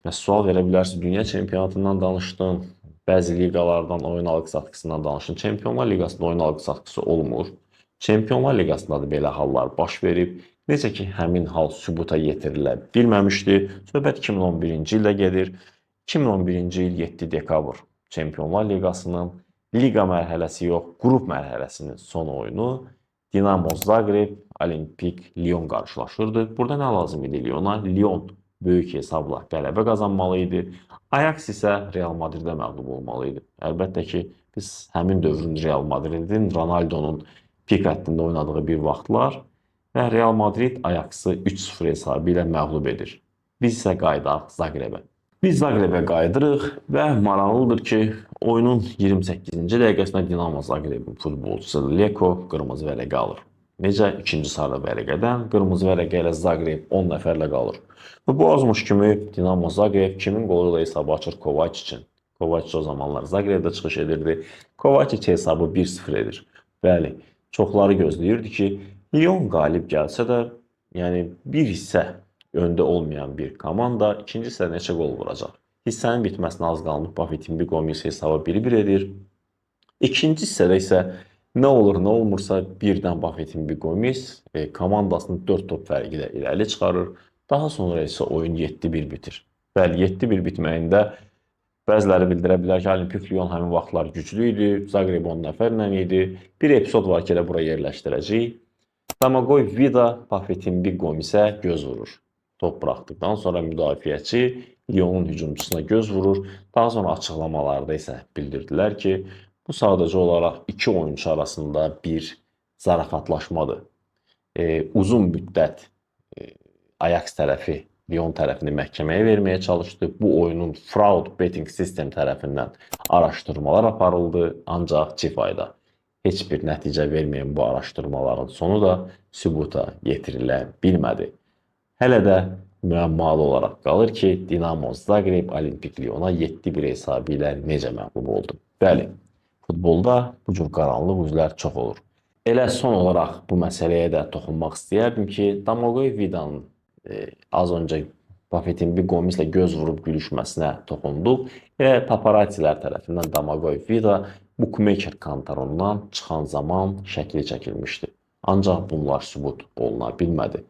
Və sual verə bilərsiniz, dünya çempionatından danışdın, bəzi liqalardan oyun alqı-satqısından danışdın. Çempionlar Liqasında oyun alqı-satqısı olmur. Çempionlar Liqasında da belə hallar baş verib. Necə ki, həmin hal sübuta yetirilə bilməmişdi. Söhbət 2011-ci ildə gedir. 2011-ci il 7 dekabr Çempionlar Liqasının liqa mərhələsi yox, qrup mərhələsinin son oyunu Dinamo Zagreb, Olimpik Lyon qarşılaşırdı. Burada nə lazım idi Lyona? Lyon böyük hesabla qələbə qazanmalı idi. Ajax isə Real Madridə məğlub olmalı idi. Əlbəttə ki, biz həmin dövrün Real Madridin Ronaldonun pik həddində oynadığı bir vaxtlar və Real Madrid Ajax'ı 3-0 hesabı ilə məğlub edir. Biz isə qayıdaq Zagrebə. Biz Zagrebə qayıdırıq və maraqlıdır ki, oyunun 28-ci dəqiqəsində Dinamo Zagrebin futbolçusu Leko qırmızı vərəqə alır. Necə? İkinci sarı vərəqədən qırmızı vərəqə ilə Zagreb 10 nəfərlə qalır. Və bu azmış kimi Dinamo Zagreb kimin qolu ilə hesabı açır? Kovacicin. Kovacic o zamanlar Zagrebdə çıxış edirdi. Kovacic hesabı 1-0 edir. Bəli, çoxları gözləyirdi ki, Lyon qalib gəlsə də, yəni bir hissə öndə olmayan bir komanda ikinci hissədə neçə qol vuracaq? Hissənin bitməsinə az qalmış Buffett'in bir Gomis hesabı 1-1 edir. İkinci hissədə isə nə olur, nə olmursa birdən Buffett'in bir Gomis komandasını 4 top fərqi ilə irəli çıxarır. Daha sonra isə oyun 7-1 bitir. Bəli, 7-1 bitməyində bəziləri bildirə bilər ki, Olimpik Lyon həmin vaxtlar güclü idi, Zagreb 10 nəfərlə idi. Bir epizod var ki, elə bura yerləşdirəcəyik. Domagoj Vida Buffett'in bir Gomisə göz vurur. Top buraxdıqdan sonra müdafiəçi Lyonun hücumçusuna göz vurur. Daha sonra açıqlamalarda isə bildirdilər ki, bu sadəcə olaraq iki oyunçu arasında bir zarafatlaşmadır. Uzun müddət Ajax tərəfi Lyon tərəfini məhkəməyə verməyə çalışdı. Bu oyunun fraud betting sistem tərəfindən araşdırmalar aparıldı, ancaq Cifayda heç bir nəticə verməyən bu araşdırmaların sonu da sübuta yetirilə bilmədi. Hələ də müəmmalı olaraq qalır ki, Dinamo Zagreb Olimpik Lyona 7-1 hesabı ilə necə məğlub oldu? Bəli, futbolda bu cür qaranlıq üzlər çox olur. Elə son olaraq bu məsələyə də toxunmaq istəyərdim ki, Domagoj Vida'nın az öncə Buffett'in bir Gomislə göz vurub gülüşməsinə toxunduq. Elə paparazzilər tərəfindən Domagoj Vida bookmaker kantorundan çıxan zaman şəkli çəkilmişdi. Ancaq bunlar sübut oluna bilmədi.